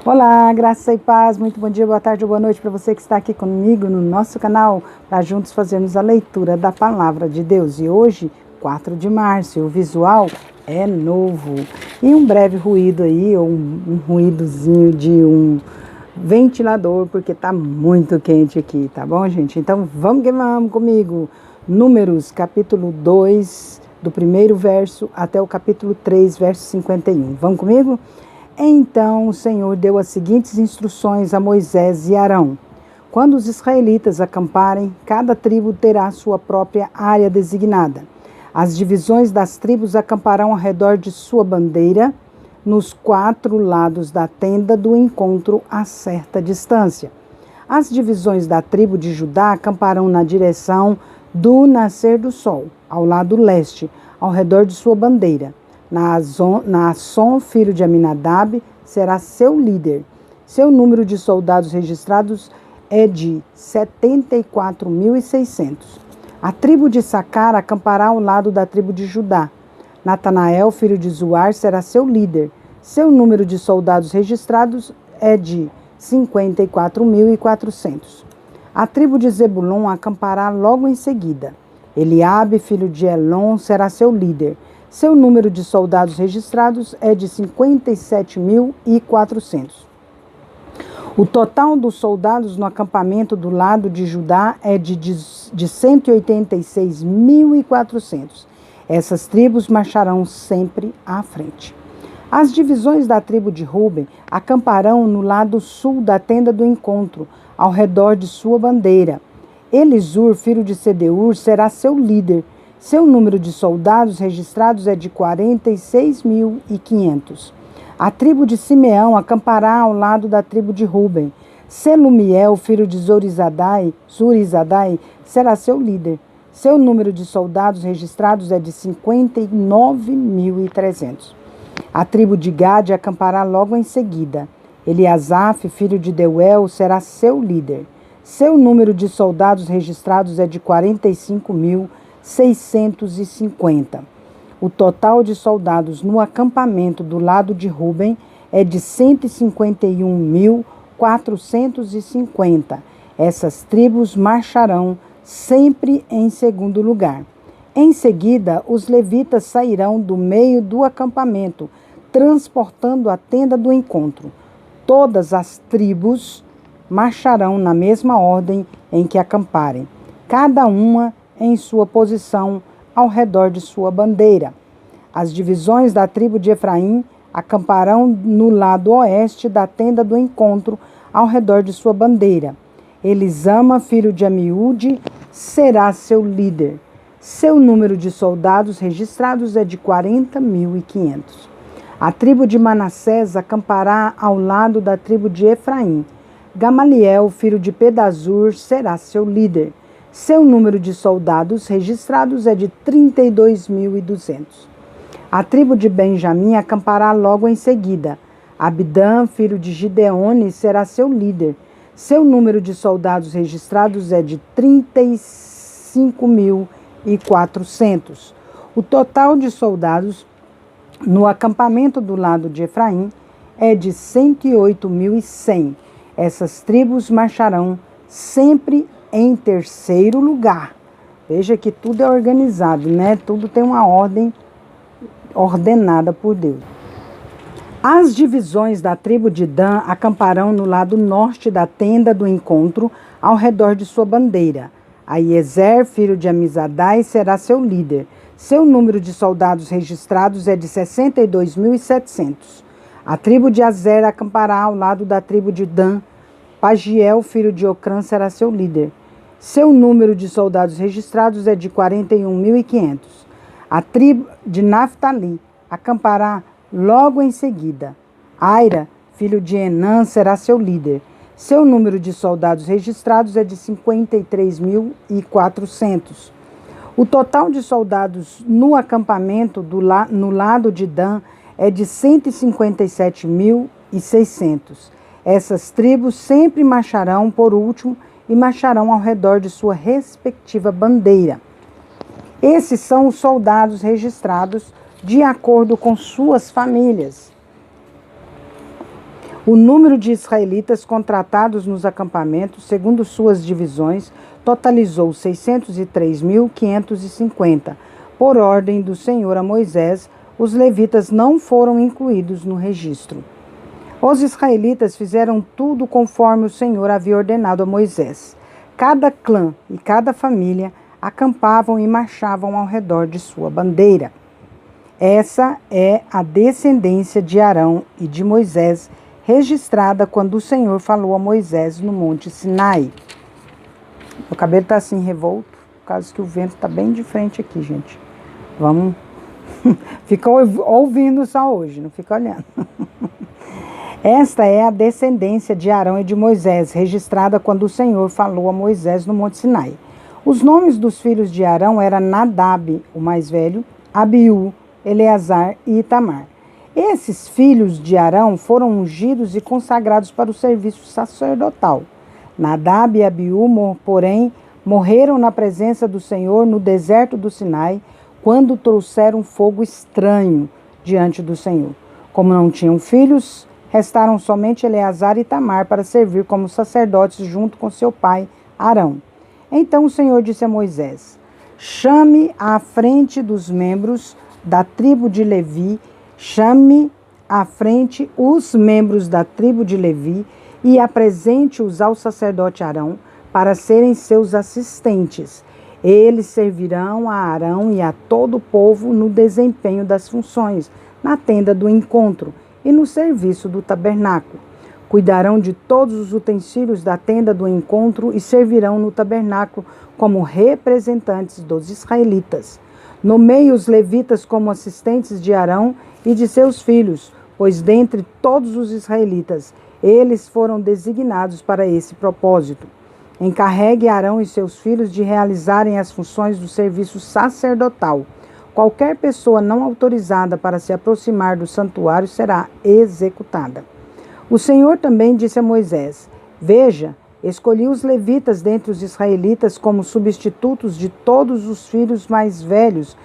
Olá, graça e paz, muito bom dia, boa tarde ou boa noite para você que está aqui comigo no nosso canal, para juntos fazermos a leitura da Palavra de Deus. E hoje, 4 de março, o visual é novo. E um breve ruído aí, ou um ruídozinho de um ventilador, porque está muito quente aqui, tá bom, gente? Então vamos que vamos comigo. Números, capítulo 2, do primeiro verso até o capítulo 3, verso 51. Vamos comigo? Então o Senhor deu as seguintes instruções a Moisés e Arão. Quando os israelitas acamparem, cada tribo terá sua própria área designada. As divisões das tribos acamparão ao redor de sua bandeira, nos 4 lados da tenda do encontro a certa distância. As divisões da tribo de Judá acamparão na direção nascer do sol, ao lado leste, ao redor de sua bandeira. Naasson, filho de Aminadab, será seu líder. Seu número de soldados registrados é de 74.600. A tribo de Issacar acampará ao lado da tribo de Judá. Natanael, filho de Zuar, será seu líder. Seu número de soldados registrados é de 54.400. A tribo de Zebulon acampará logo em seguida. Eliabe, filho de Elon, será seu líder. Seu número de soldados registrados é de 57.400. O total dos soldados no acampamento do lado de Judá é de 186.400. Essas tribos marcharão sempre à frente. As divisões da tribo de Ruben acamparão no lado sul da tenda do encontro, ao redor de sua bandeira. Elisur, filho de Sedeur, será seu líder. Seu número de soldados registrados é de 46.500. A tribo de Simeão acampará ao lado da tribo de Ruben. Selumiel, filho de Zurizadai, será seu líder. Seu número de soldados registrados é de 59.300. A tribo de Gade acampará logo em seguida. Eliasaf, filho de Deuel, será seu líder. Seu número de soldados registrados é de 45.650. O total de soldados no acampamento do lado de Ruben é de 151.450. Essas tribos marcharão sempre em segundo lugar. Em seguida, os levitas sairão do meio do acampamento, transportando a tenda do encontro. Todas as tribos marcharão na mesma ordem em que acamparem, cada uma em sua posição ao redor de sua bandeira. As divisões da tribo de Efraim acamparão no lado oeste da tenda do encontro, ao redor de sua bandeira. Elisama, filho de Amiúde, será seu líder. Seu número de soldados registrados é de 40.500. A tribo de Manassés acampará ao lado da tribo de Efraim. Gamaliel, filho de Pedazur, será seu líder. Seu número de soldados registrados é de 32.200. A tribo de Benjamim acampará logo em seguida. Abidã, filho de Gideone, será seu líder. Seu número de soldados registrados é de 35.400. O total de soldados no acampamento do lado de Efraim é de 108.100. Essas tribos marcharão sempre em terceiro lugar. Veja que tudo é organizado, né? Tudo tem uma ordem ordenada por Deus. As divisões da tribo de Dan acamparão no lado norte da tenda do encontro, ao redor de sua bandeira. Aiezer, filho de Amizadai, será seu líder. Seu número de soldados registrados é de 62.700. A tribo de Azer acampará ao lado da tribo de Dan. Pagiel, filho de Ocrã, será seu líder. Seu número de soldados registrados é de 41.500. A tribo de Naftali acampará logo em seguida. Aira, filho de Enã, será seu líder. Seu número de soldados registrados é de 53.400. O total de soldados no acampamento no lado de Dan é de 157.600. Essas tribos sempre marcharão por último e marcharão ao redor de sua respectiva bandeira. Esses são os soldados registrados de acordo com suas famílias. O número de israelitas contratados nos acampamentos, segundo suas divisões, totalizou 603.550. Por ordem do Senhor a Moisés, os levitas não foram incluídos no registro. Os israelitas fizeram tudo conforme o Senhor havia ordenado a Moisés. Cada clã e cada família acampavam e marchavam ao redor de sua bandeira. Essa é a descendência de Arão e de Moisés, registrada quando o Senhor falou a Moisés no Monte Sinai. Meu cabelo está assim revolto, por causa que o vento está bem de frente aqui, gente. Vamos... Fica ouvindo só hoje, não fica olhando. Esta é a descendência de Arão e de Moisés, registrada quando o Senhor falou a Moisés no Monte Sinai. Os nomes dos filhos de Arão eram Nadab, o mais velho, Abiú, Eleazar e Itamar. Esses filhos de Arão foram ungidos e consagrados para o serviço sacerdotal. Nadab e Abiú, porém, morreram na presença do Senhor no deserto do Sinai, quando trouxeram fogo estranho diante do Senhor. Como não tinham filhos, restaram somente Eleazar e Itamar para servir como sacerdotes junto com seu pai Arão. Então o Senhor disse a Moisés: chame à frente dos membros da tribo de Levi, chame à frente os membros da tribo de Levi e apresente-os ao sacerdote Arão para serem seus assistentes. Eles servirão a Arão e a todo o povo no desempenho das funções, na tenda do encontro e no serviço do tabernáculo. Cuidarão de todos os utensílios da tenda do encontro e servirão no tabernáculo como representantes dos israelitas. Nomeie os levitas como assistentes de Arão e de seus filhos, pois dentre todos os israelitas, eles foram designados para esse propósito. Encarregue Arão e seus filhos de realizarem as funções do serviço sacerdotal. Qualquer pessoa não autorizada para se aproximar do santuário será executada. O Senhor também disse a Moisés: veja, escolhi os levitas dentre os israelitas como substitutos de todos os filhos mais velhos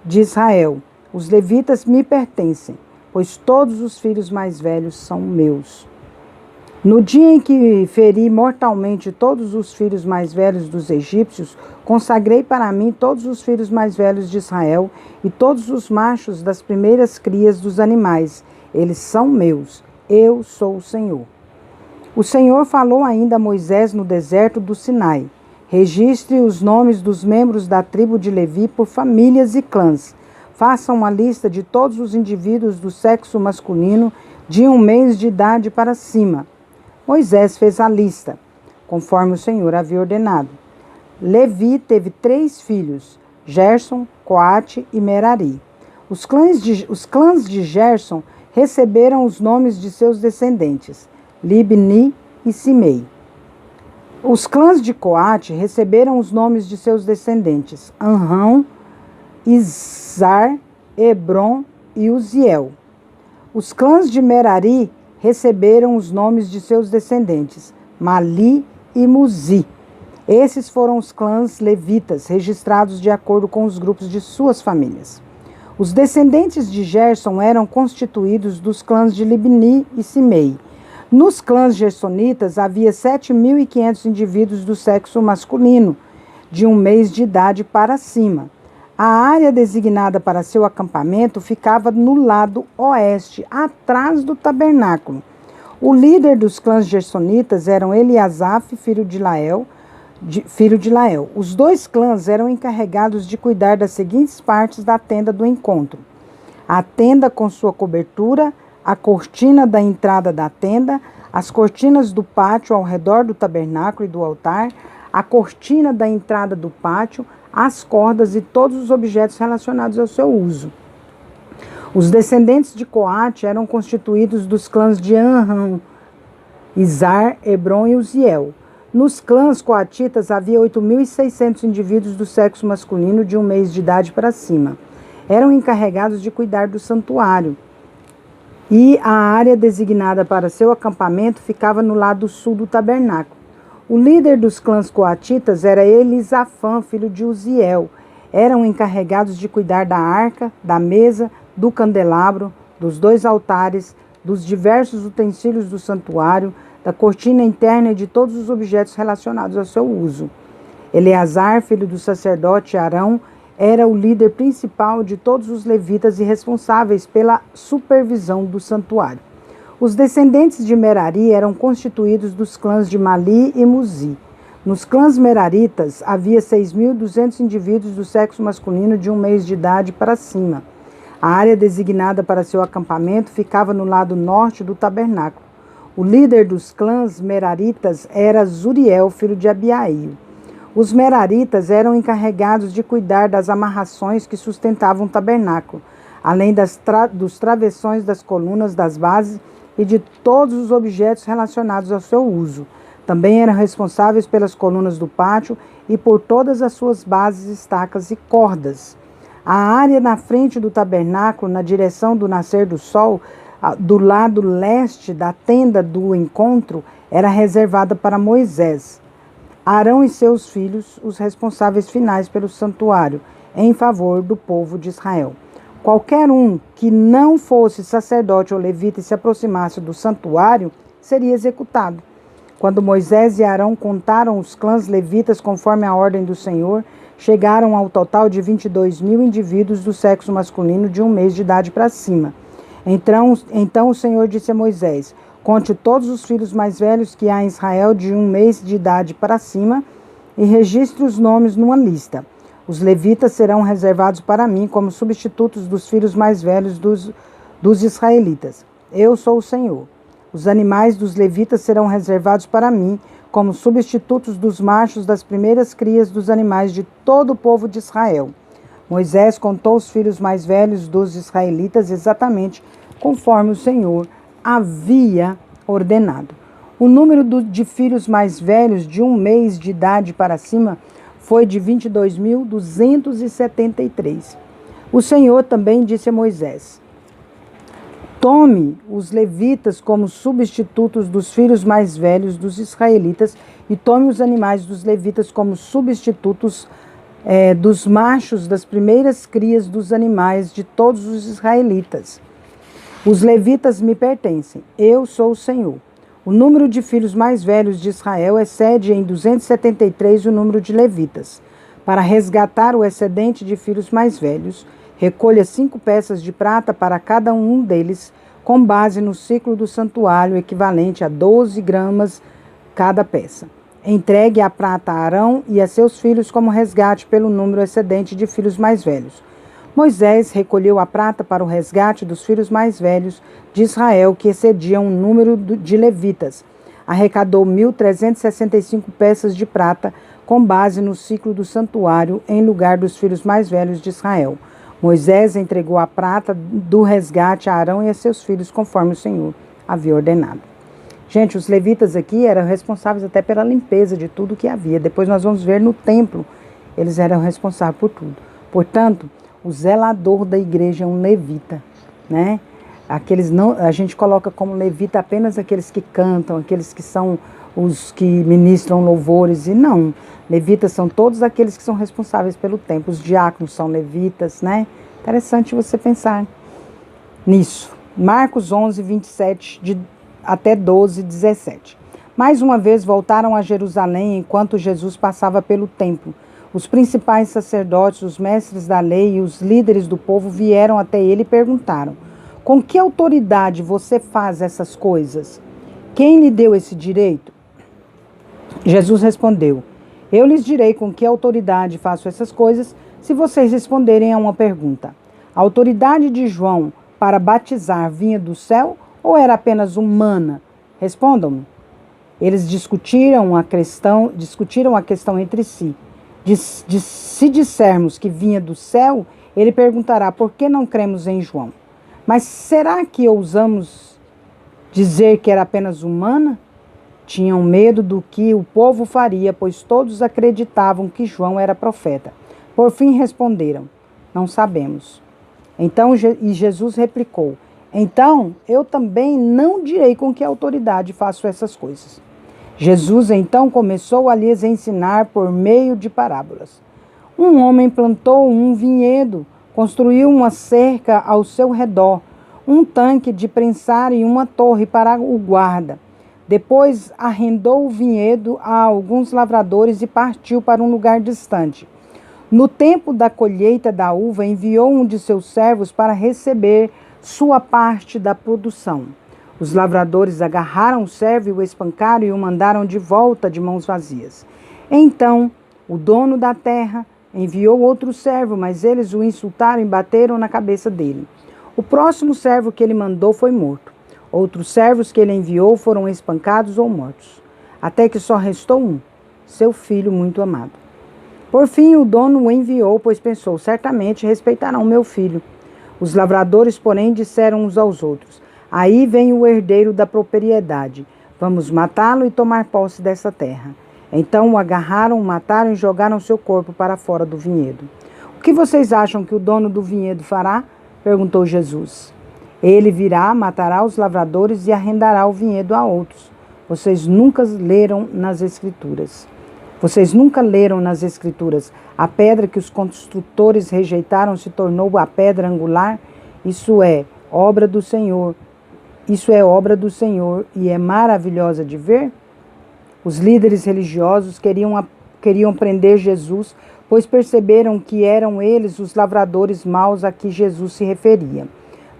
de Israel. Os levitas me pertencem, pois todos os filhos mais velhos são meus. No dia em que feri mortalmente todos os filhos mais velhos dos egípcios, consagrei para mim todos os filhos mais velhos de Israel e todos os machos das primeiras crias dos animais. Eles são meus. Eu sou o Senhor. O Senhor falou ainda a Moisés no deserto do Sinai: registre os nomes dos membros da tribo de Levi por famílias e clãs. Faça uma lista de todos os indivíduos do sexo masculino de 1 mês de idade para cima. Moisés fez a lista, conforme o Senhor havia ordenado. Levi teve 3 filhos, Gerson, Coate e Merari. Os clãs de Gerson receberam os nomes de seus descendentes, Libni e Simei. Os clãs de Coate receberam os nomes de seus descendentes, Amrão, Izar, Hebron e Uziel. Os clãs de Merari receberam os nomes de seus descendentes, Mali e Muzi. Esses foram os clãs levitas, registrados de acordo com os grupos de suas famílias. Os descendentes de Gerson eram constituídos dos clãs de Libni e Simei. Nos clãs gersonitas havia 7.500 indivíduos do sexo masculino, de 1 mês de idade para cima. A área designada para seu acampamento ficava no lado oeste, atrás do tabernáculo. O líder dos clãs gersonitas era Eliasaf, filho de Lael. Os 2 clãs eram encarregados de cuidar das seguintes partes da tenda do encontro: a tenda com sua cobertura, a cortina da entrada da tenda, as cortinas do pátio ao redor do tabernáculo e do altar, a cortina da entrada do pátio, as cordas e todos os objetos relacionados ao seu uso. Os descendentes de Coate eram constituídos dos clãs de Amrão, Izar, Hebron e Uziel. Nos clãs coatitas havia 8.600 indivíduos do sexo masculino de 1 mês de idade para cima. Eram encarregados de cuidar do santuário. E a área designada para seu acampamento ficava no lado sul do tabernáculo. O líder dos clãs coatitas era Elisafã, filho de Uziel. Eram encarregados de cuidar da arca, da mesa, do candelabro, dos 2 altares, dos diversos utensílios do santuário, da cortina interna e de todos os objetos relacionados ao seu uso. Eleazar, filho do sacerdote Arão, era o líder principal de todos os levitas e responsáveis pela supervisão do santuário. Os descendentes de Merari eram constituídos dos clãs de Mali e Muzi. Nos clãs meraritas havia 6.200 indivíduos do sexo masculino de 1 mês de idade para cima. A área designada para seu acampamento ficava no lado norte do tabernáculo. O líder dos clãs meraritas era Zuriel, filho de Abiail. Os meraritas eram encarregados de cuidar das amarrações que sustentavam o tabernáculo, além dos travessões das colunas das bases e de todos os objetos relacionados ao seu uso. Também eram responsáveis pelas colunas do pátio e por todas as suas bases, estacas e cordas. A área na frente do tabernáculo, na direção do nascer do sol, do lado leste da tenda do encontro, era reservada para Moisés, Arão e seus filhos, os responsáveis finais pelo santuário, em favor do povo de Israel. Qualquer um que não fosse sacerdote ou levita e se aproximasse do santuário seria executado. Quando Moisés e Arão contaram os clãs levitas conforme a ordem do Senhor, chegaram ao total de 22.000 indivíduos do sexo masculino de 1 mês de idade para cima. Então o Senhor disse a Moisés: conte todos os filhos mais velhos que há em Israel de 1 mês de idade para cima e registre os nomes numa lista. Os levitas serão reservados para mim como substitutos dos filhos mais velhos dos israelitas. Eu sou o Senhor. Os animais dos levitas serão reservados para mim como substitutos dos machos das primeiras crias dos animais de todo o povo de Israel. Moisés contou os filhos mais velhos dos israelitas exatamente conforme o Senhor havia ordenado. O número de filhos mais velhos de 1 mês de idade para cima foi de 22.273. O Senhor também disse a Moisés: tome os levitas como substitutos dos filhos mais velhos dos israelitas e tome os animais dos levitas como substitutos dos machos das primeiras crias dos animais de todos os israelitas. Os levitas me pertencem, eu sou o Senhor. O número de filhos mais velhos de Israel excede em 273 o número de levitas. Para resgatar o excedente de filhos mais velhos, recolha 5 peças de prata para cada um deles, com base no ciclo do santuário, equivalente a 12 gramas cada peça. Entregue a prata a Arão e a seus filhos como resgate pelo número excedente de filhos mais velhos. Moisés recolheu a prata para o resgate dos filhos mais velhos de Israel, que excediam o número de levitas. Arrecadou 1.365 peças de prata, com base no ciclo do santuário, em lugar dos filhos mais velhos de Israel. Moisés entregou a prata do resgate a Arão e a seus filhos, conforme o Senhor havia ordenado. Gente, os levitas aqui eram responsáveis até pela limpeza de tudo que havia. Depois nós vamos ver no templo, eles eram responsáveis por tudo. Portanto, o zelador da igreja é um levita, né? A gente coloca como levita apenas aqueles que cantam, aqueles que são os que ministram louvores, e não. Levitas são todos aqueles que são responsáveis pelo templo. Os diáconos são levitas, né? Interessante você pensar nisso. Marcos 11, 27 até 12, 17. Mais uma vez voltaram a Jerusalém enquanto Jesus passava pelo templo. Os principais sacerdotes, os mestres da lei e os líderes do povo vieram até ele e perguntaram: com que autoridade você faz essas coisas? Quem lhe deu esse direito? Jesus respondeu: eu lhes direi com que autoridade faço essas coisas, se vocês responderem a uma pergunta. A autoridade de João para batizar vinha do céu ou era apenas humana? Respondam-me. Eles discutiram a questão entre si. Se dissermos que vinha do céu, ele perguntará: por que não cremos em João? Mas será que ousamos dizer que era apenas humana? Tinham medo do que o povo faria, pois todos acreditavam que João era profeta. Por fim responderam: não sabemos. Então Jesus replicou: então eu também não direi com que autoridade faço essas coisas. Jesus então começou a lhes ensinar por meio de parábolas. Um homem plantou um vinhedo, construiu uma cerca ao seu redor, um tanque de prensar e uma torre para o guarda. Depois arrendou o vinhedo a alguns lavradores e partiu para um lugar distante. No tempo da colheita da uva, enviou um de seus servos para receber sua parte da produção. Os lavradores agarraram o servo e o espancaram e o mandaram de volta de mãos vazias. Então, o dono da terra enviou outro servo, mas eles o insultaram e bateram na cabeça dele. O próximo servo que ele mandou foi morto. Outros servos que ele enviou foram espancados ou mortos, até que só restou um, seu filho muito amado. Por fim, o dono o enviou, pois pensou, certamente respeitarão meu filho. Os lavradores, porém, disseram uns aos outros, aí vem o herdeiro da propriedade, vamos matá-lo e tomar posse dessa terra. Então o agarraram, o mataram e jogaram seu corpo para fora do vinhedo. O que vocês acham que o dono do vinhedo fará? Perguntou Jesus. Ele virá, matará os lavradores e arrendará o vinhedo a outros. Vocês nunca leram nas Escrituras. A pedra que os construtores rejeitaram se tornou a pedra angular. Isso é obra do Senhor e é maravilhosa de ver. Os líderes religiosos queriam prender Jesus, pois perceberam que eram eles os lavradores maus a que Jesus se referia.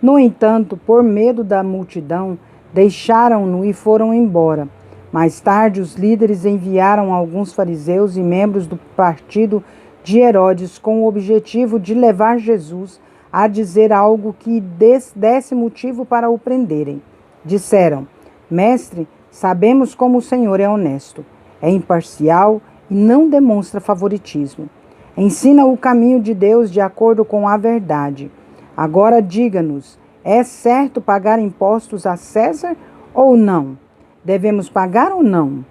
No entanto, por medo da multidão, deixaram-no e foram embora. Mais tarde, os líderes enviaram alguns fariseus e membros do partido de Herodes com o objetivo de levar Jesus a dizer algo que desse motivo para o prenderem. Disseram, Mestre, sabemos como o Senhor é honesto, é imparcial e não demonstra favoritismo. Ensina o caminho de Deus de acordo com a verdade. Agora diga-nos, é certo pagar impostos a César ou não? Devemos pagar ou não?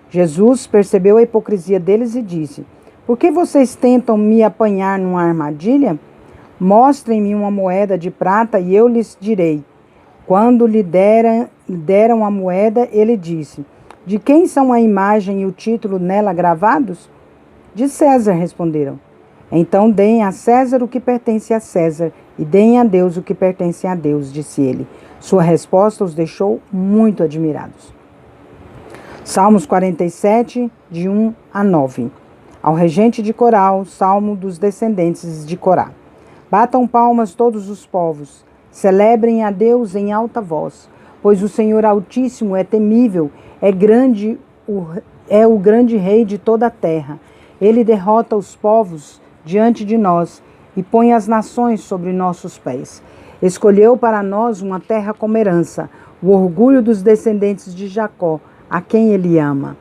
Jesus percebeu a hipocrisia deles e disse, por que vocês tentam me apanhar numa armadilha? Mostrem-me uma moeda de prata e eu lhes direi. Quando lhe deram a moeda, ele disse, de quem são a imagem e o título nela gravados? De César, responderam. Então deem a César o que pertence a César e deem a Deus o que pertence a Deus, disse ele. Sua resposta os deixou muito admirados. Salmos 47, de 1 a 9. Ao regente de coral, salmo dos descendentes de Corá. Batam palmas todos os povos, celebrem a Deus em alta voz, pois o Senhor Altíssimo é temível, é o grande rei de toda a terra. Ele derrota os povos diante de nós e põe as nações sobre nossos pés. Escolheu para nós uma terra como herança, o orgulho dos descendentes de Jacó, a quem ele ama.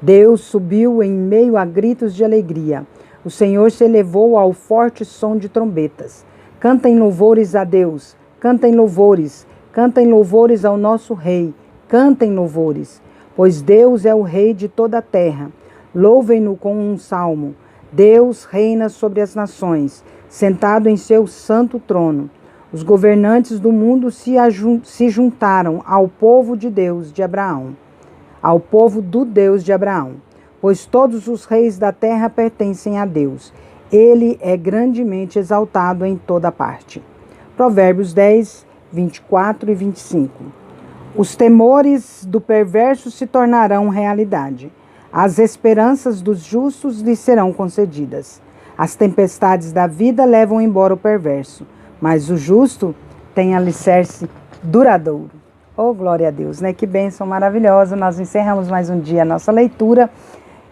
Deus subiu em meio a gritos de alegria. O Senhor se elevou ao forte som de trombetas. Cantem louvores a Deus, cantem louvores ao nosso Rei, cantem louvores, pois Deus é o Rei de toda a terra. Louvem-no com um salmo. Deus reina sobre as nações, sentado em seu santo trono. Os governantes do mundo se juntaram ao povo de Deus de Abraão, ao povo do Deus de Abraão, pois todos os reis da terra pertencem a Deus. Ele é grandemente exaltado em toda parte. Provérbios 10, 24 e 25. Os temores do perverso se tornarão realidade. As esperanças dos justos lhes serão concedidas. As tempestades da vida levam embora o perverso, mas o justo tem alicerce duradouro. Oh, glória a Deus, né? Que bênção maravilhosa. Nós encerramos mais um dia a nossa leitura.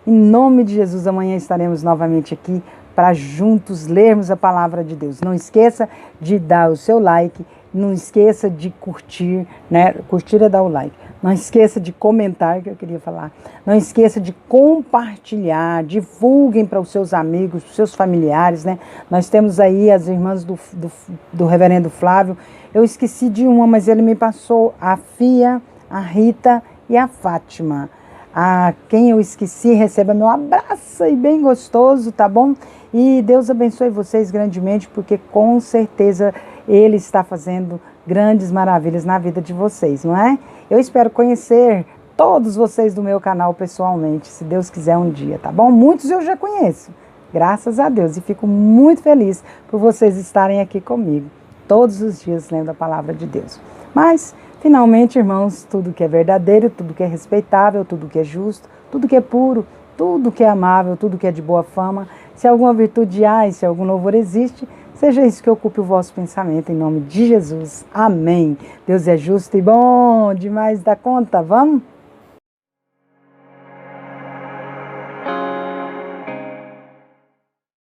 Em nome de Jesus, amanhã estaremos novamente aqui para juntos lermos a palavra de Deus. Não esqueça de dar o seu like, não esqueça de curtir, né? Curtir é dar o like. Não esqueça de comentar, que eu queria falar. Não esqueça de compartilhar, divulguem para os seus amigos, para os seus familiares, né? Nós temos aí as irmãs do reverendo Flávio. Eu esqueci de uma, mas ele me passou a Fia, a Rita e a Fátima. A quem eu esqueci, receba meu abraço e bem gostoso, tá bom? E Deus abençoe vocês grandemente, porque com certeza Ele está fazendo grandes maravilhas na vida de vocês, não é? Eu espero conhecer todos vocês do meu canal pessoalmente, se Deus quiser um dia, tá bom? Muitos eu já conheço, graças a Deus, e fico muito feliz por vocês estarem aqui comigo todos os dias lendo a palavra de Deus. Mas, finalmente, irmãos, tudo que é verdadeiro, tudo que é respeitável, tudo que é justo, tudo que é puro, tudo que é amável, tudo que é de boa fama, se alguma virtude há e se algum louvor existe, seja isso que ocupe o vosso pensamento, em nome de Jesus. Amém. Deus é justo e bom demais da conta. Vamos?